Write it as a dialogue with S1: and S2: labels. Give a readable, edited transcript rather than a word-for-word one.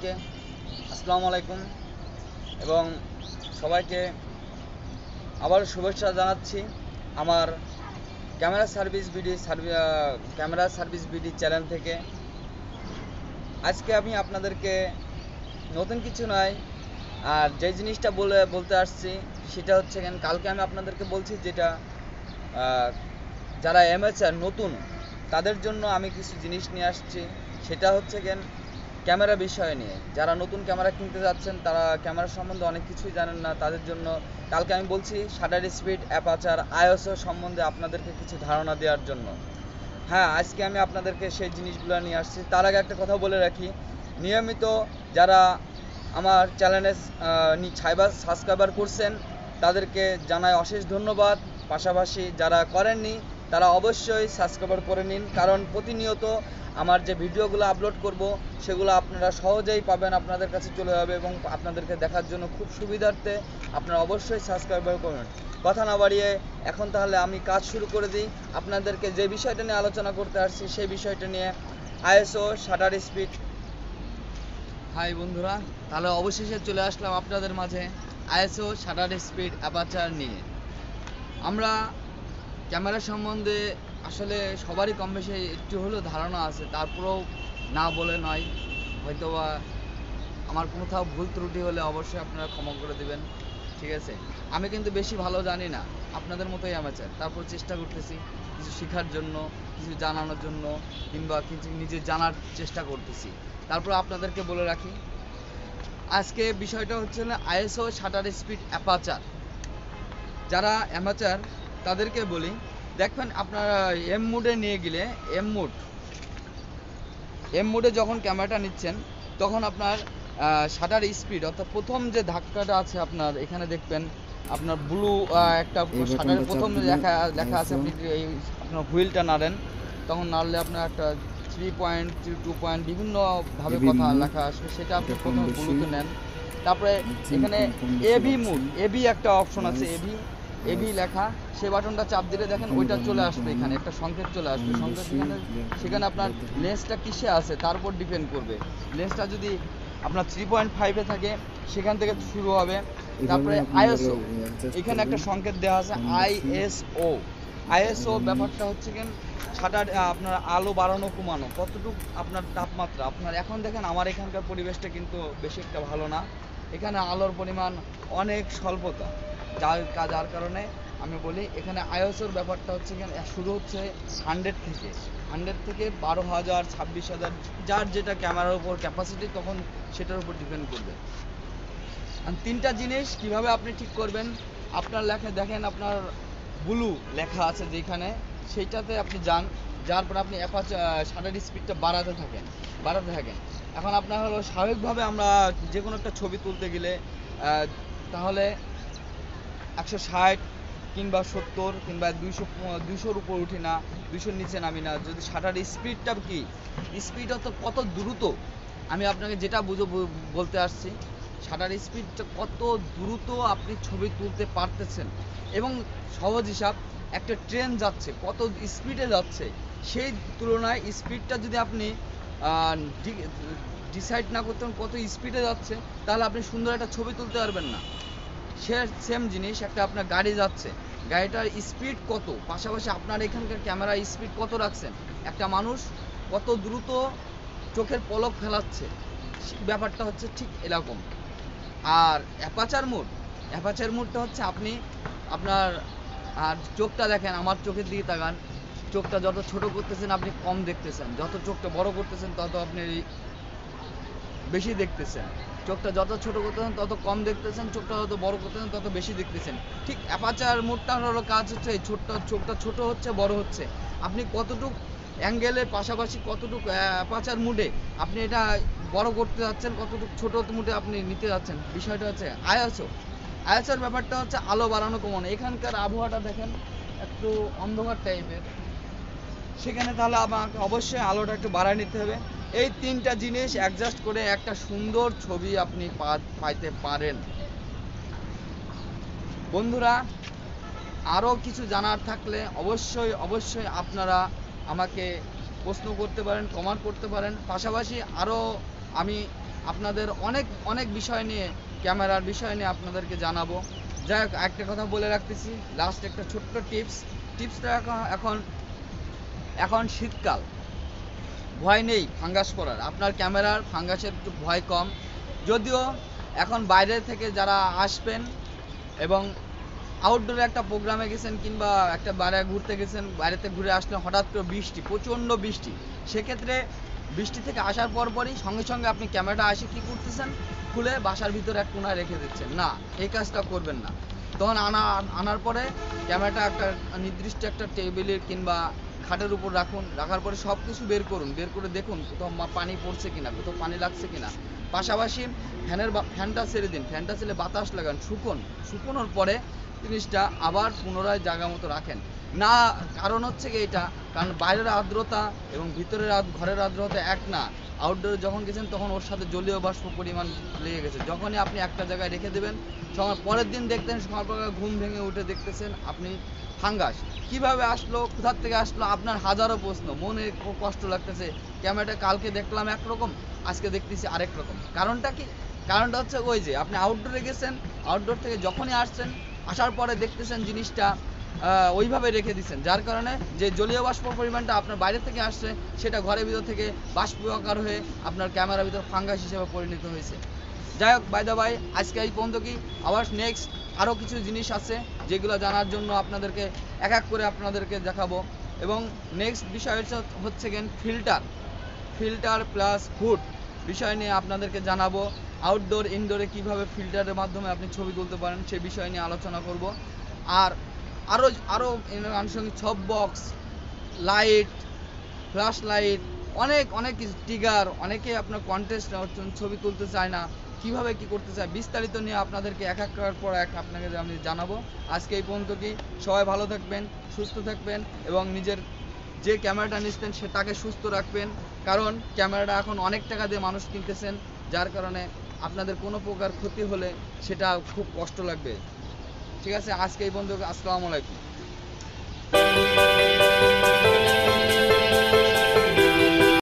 S1: সবাইকে আসসালামু আলাইকুম এবং সবাইকে আবার শুভেচ্ছা জানাচ্ছি আমার ক্যামেরা সার্ভিস বিডি চ্যানেল থেকে। আজকে আমি আপনাদেরকে নতুন কিছু নয়, আর যে জিনিসটা বলতে আসছি সেটা হচ্ছে কালকে আমি আপনাদেরকে বলছি যেটা যারা অ্যামেচার নতুন তাদের জন্য আমি কিছু জিনিস নিয়ে আসছি। সেটা হচ্ছে ক্যামেরা বিষয় নিয়ে। যারা নতুন ক্যামেরা কিনতে যাচ্ছেন, তারা ক্যামেরা সম্বন্ধে অনেক কিছুই জানেন না, তাদের জন্য কালকে আমি বলছি শাটার স্পিড, অ্যাপারচার, আইএসও সম্বন্ধে আপনাদেরকে কিছু ধারণা দেওয়ার জন্য। হ্যাঁ, আজকে আমি আপনাদেরকে সেই জিনিসগুলো নিয়ে আসছি। তার আগে একটা কথা বলে রাখি, নিয়মিত যারা আমার চ্যানেলে সাবস্ক্রাইবার করছেন তাদেরকে জানাই অশেষ ধন্যবাদ। পাশাপাশি যারা করেননি তারা অবশ্যই সাবস্ক্রাইবার করে নিন, কারণ প্রতিনিয়ত আমার যে ভিডিওগুলো আপলোড করব সেগুলো আপনারা সহজেই পাবেন, আপনাদের কাছে চলে যাবে এবং আপনাদেরকে দেখার জন্য খুব সুবিধার্থে আপনারা অবশ্যই সাবস্ক্রাইবার করবেন। কথা না বাড়িয়ে এখন তাহলে আমি কাজ শুরু করে দিই। আপনাদেরকে যে বিষয়টা নিয়ে আলোচনা করতে আসছি সেই বিষয়টা নিয়ে আইএসও শাটার স্পিড। হাই বন্ধুরা, তাহলে অবশেষে চলে আসলাম আপনাদের মাঝে আইএসও শাটার স্পিড অ্যাপারচার নিয়ে। আমরা ক্যামেরা সম্বন্ধে আসলে সবারই কম বেশি একটু হলেও ধারণা আছে, তারপরেও না বলে নয়, হয়তোবা আমার কোথাও ভুল ত্রুটি হলে অবশ্যই আপনারা ক্ষমা করে দেবেন, ঠিক আছে? আমি কিন্তু বেশি ভালো জানি না, আপনাদের মতোই অ্যামেচার, তারপর চেষ্টা করতেছি কিছু শেখার জন্য, কিছু জানানোর জন্য, কিংবা কিছু নিজে জানার চেষ্টা করতেছি। তারপর আপনাদেরকে বলে রাখি, আজকে বিষয়টা হচ্ছে না আইএসও শাটার স্পিড অ্যাপারচার। যারা অ্যামেচার তাদেরকে বলি, দেখবেন আপনারা এম মোডে নিয়ে গেলে এম মোডে যখন ক্যামেরাটা নিচ্ছেন তখন আপনার শাটার স্পিড, অর্থাৎ প্রথম যে ধাক্কাটা আছে আপনার এখানে দেখবেন আপনার ব্লু একটা শাটারের প্রথম লেখা আছে, আপনি এই আপনার হুইলটা নাড়েন, তখন নাড়লে আপনার একটা 3 পয়েন্ট 2 পয়েন্ট বিভিন্নভাবে কথা লেখা আসবে, সেটা আপনি প্রথমে ব্লুতে নেন। তারপরে এখানে এবি একটা অপশন আছে, এবি লেখা, সেই বাটনটা চাপ দিলে দেখেন ওইটা চলে আসবে, এখানে একটা সংকেত চলে আসবে। সংকেত সেখানে আপনার লেন্সটা কিসে আছে তার উপর ডিপেন্ড করবে। লেন্সটা যদি আপনার 3.5-এ থাকে সেখান থেকে শুরু হবে। তারপরে আইএসও, এখানে একটা সংকেত দেওয়া আছে আইএসও ব্যাপারটা হচ্ছে শাটার আপনার আলো বাড়ানো কমানো, কতটুকু আপনার তাপমাত্রা। আপনার এখন দেখেন আমার এখানকার পরিবেশটা কিন্তু বেশি একটা ভালো না, এখানে আলোর পরিমাণ অনেক স্বল্পতা, যার কারণে আমি বলি এখানে আইএসওর ব্যাপারটা হচ্ছে শুরু হচ্ছে 100 থেকে 12,000 26,000, যার যেটা ক্যামেরার উপর ক্যাপাসিটি তখন সেটার উপর ডিপেন্ড করবে। আর 3টা জিনিস কিভাবে আপনি ঠিক করবেন, আপনার দেখেন আপনার ব্লু লেখা আছে যেখানে, সেইটাতে আপনি যান, যার পর আপনি শাটার স্পিডটা বাড়াতে থাকেন। এখন আপনার হলো স্বাভাবিকভাবে আমরা যে কোনো একটা ছবি তুলতে গেলে তাহলে 160 কিংবা 70 কিংবা 200-200-র উপর উঠি না, 200-র নিচে নামি না। যদি শাটার স্পিডটা স্পিড কত দ্রুত, আমি আপনাকে যেটা বলতে আসছি, শাটার স্পিডটা কত দ্রুত আপনি ছবি তুলতে পারতেছেন, এবং সহজ হিসাব, একটা ট্রেন যাচ্ছে কত স্পিডে যাচ্ছে, সেই তুলনায় স্পিডটা যদি আপনি ডিসাইড না করতেন কত স্পিডে যাচ্ছে, তাহলে আপনি সুন্দর একটা ছবি তুলতে পারবেন না। সেম জিনিস, একটা আপনার গাড়ি যাচ্ছে, গাড়িটার স্পিড কত, পাশাপাশি আপনার এখানকার ক্যামেরা স্পিড কত রাখছেন, একটা মানুষ কত দ্রুত চোখের পলক ফেলাচ্ছে, ব্যাপারটা হচ্ছে ঠিক এরকম। আর অ্যাপারচার মোডটা হচ্ছে আপনি আপনার আর চোখটা দেখেন, আমার চোখের দিকে তাকান, চোখটা যত ছোট করতেছেন আপনি কম দেখতেছেন, যত চোখটা বড় করতেছেন তত আপনি বেশি দেখতেছেন, চোখটা যত ছোট করতেছেন তত কম দেখতেছেন, চোখটা যত বড় করতেছেন তত বেশি দেখতেছেন। ঠিক অ্যাপারচার মোডটার হলো কাজ হচ্ছে এই চোখটা ছোট হচ্ছে বড় হচ্ছে, আপনি কতটুক অ্যাঙ্গেলের পাশাপাশি কতটুকু অ্যাপারচার মোডে আপনি এটা বড় করতে যাচ্ছেন, কতটুকু ছোট মোডে আপনি নিতে যাচ্ছেন, বিষয়টা হচ্ছে আইএসওর ব্যাপারটা হচ্ছে আলো বাড়ানো কমানো। এখানকার আবহাওয়াটা দেখেন একটু অন্ধকার টাইপের, সেখানে তাহলে আমাকে অবশ্যই আলোটা একটু বাড়ায় নিতে হবে। এই 3টা জিনিস অ্যাডজাস্ট করে একটা সুন্দর ছবি আপনি পাইতে পারেন। বন্ধুরা, আরও কিছু জানার থাকলে অবশ্যই আপনারা আমাকে প্রশ্ন করতে পারেন, কমেন্ট করতে পারেন। পাশাপাশি আরও আমি আপনাদের অনেক অনেক বিষয় নিয়ে, ক্যামেরার বিষয় নিয়ে আপনাদেরকে জানাবো। যাই হোক, একটা কথা বলে রাখতেছি, লাস্ট একটা ছোট্ট টিপসটা এখন এখন শীতকাল, ভয় নেই ফাঙ্গাস পড়ার, আপনার ক্যামেরার ফাঙ্গাসের একটু ভয় কম। যদিও এখন বাইরে থেকে যারা আসবেন এবং আউটডোরে একটা প্রোগ্রামে গেছেন কিংবা একটা বাইরে ঘুরতে গেছেন, বাইরেতে ঘুরে আসলে হঠাৎ করে বৃষ্টি, প্রচণ্ড বৃষ্টি, সেক্ষেত্রে বৃষ্টি থেকে আসার পরই সঙ্গে সঙ্গে আপনি ক্যামেরাটা আসে কী করতেছেন, খুলে বাসার ভিতরে এক কোনায় রেখে দিচ্ছেন। না, এই কাজটা করবেন না। তখন আনার পরে ক্যামেরাটা একটা নির্দিষ্ট একটা টেবিলে কিংবা খাটের উপর রাখুন, রাখার পরে সব কিছু বের করুন, বের করে দেখুন কোথাও পানি পড়ছে কিনা, কোথাও পানি লাগছে কিনা। পাশাপাশি ফ্যানটা ছেড়ে দিন, ফ্যানটা ছেড়ে বাতাস লাগান, শুকোনোর পরে জিনিসটা আবার পুনরায় জায়গা মতো রাখেন না। কারণ হচ্ছে কি এটা, কারণ বাইরের আর্দ্রতা এবং ভিতরের ঘরের আর্দ্রতা এক না। আউটডোরে যখন গেছেন তখন ওর সাথে জলীয় বাষ্প পরিমাণ লেগে গেছে, যখনই আপনি একটা জায়গায় রেখে দেবেন, পরের দিন দেখতেন সকালবেলা ঘুম ভেঙে উঠে দেখতেছেন আপনি ফাঙ্গাস কিভাবে আসলো, কোথার থেকে আসলো, আপনার হাজারো প্রশ্ন, মনে কষ্ট লাগতেছে। ক্যামেরাটা কালকে দেখলাম একরকম, আজকে দেখতেছি আরেক রকম। কারণটা কি? কারণটা হচ্ছে ওই যে আপনি আউটডোরে গেছেন, আউটডোর থেকে যখনই আসছেন, আসার পরে দেখতেছেন জিনিসটা ওইভাবে রেখে দিচ্ছেন, যার কারণে যে জলীয় বাষ্প পরিমাণটা আপনার বাইরে থেকে আসছে সেটা ঘরের ভিতর থেকে বাষ্প আকার হয়ে আপনার ক্যামেরার ভিতর ফাঙ্গাস হিসেবে পরিণত হয়েছে। যাই হোক, বাই দা ভাই, আজকে এই পর্যন্ত। কি আবার নেক্সট আরও কিছু জিনিস আছে যেগুলো জানার জন্য আপনাদেরকে এক এক করে আপনাদেরকে দেখাবো। এবং নেক্সট বিষয় হচ্ছে গেন ফিল্টার প্লাস হুড বিষয় নিয়ে আপনাদেরকে জানাবো। আউটডোর ইনডোরে কিভাবে ফিল্টারের মাধ্যমে আপনি ছবি তুলতে পারেন সে বিষয় নিয়ে আলোচনা করব। আর আরও আনুষঙ্গিক সব বক্স, লাইট, ফ্ল্যাশ লাইট, অনেক কিছু, টিগার, অনেকে আপনার কন্টেস্ট ছবি তুলতে চায় না, কিভাবে কি করতে চায়, বিস্তারিত নিয়ে আপনাদেরকে এক এক করার পর এক আপনাকে আমি জানাবো। আজকে এই পর্যন্ত। কি সবাই ভালো থাকবেন, সুস্থ থাকবেন এবং নিজের যে ক্যামেরাটা নিচ্ছেন সেটাকে সুস্থ রাখবেন। কারণ ক্যামেরাটা এখন অনেক টাকা দিয়ে মানুষ কিনতেছেন, যার কারণে আপনাদের কোনো প্রকার ক্ষতি হলে সেটা খুব কষ্ট লাগবে। ঠিক আছে, আজকে এই পর্যন্ত। আসসালামু আলাইকুম।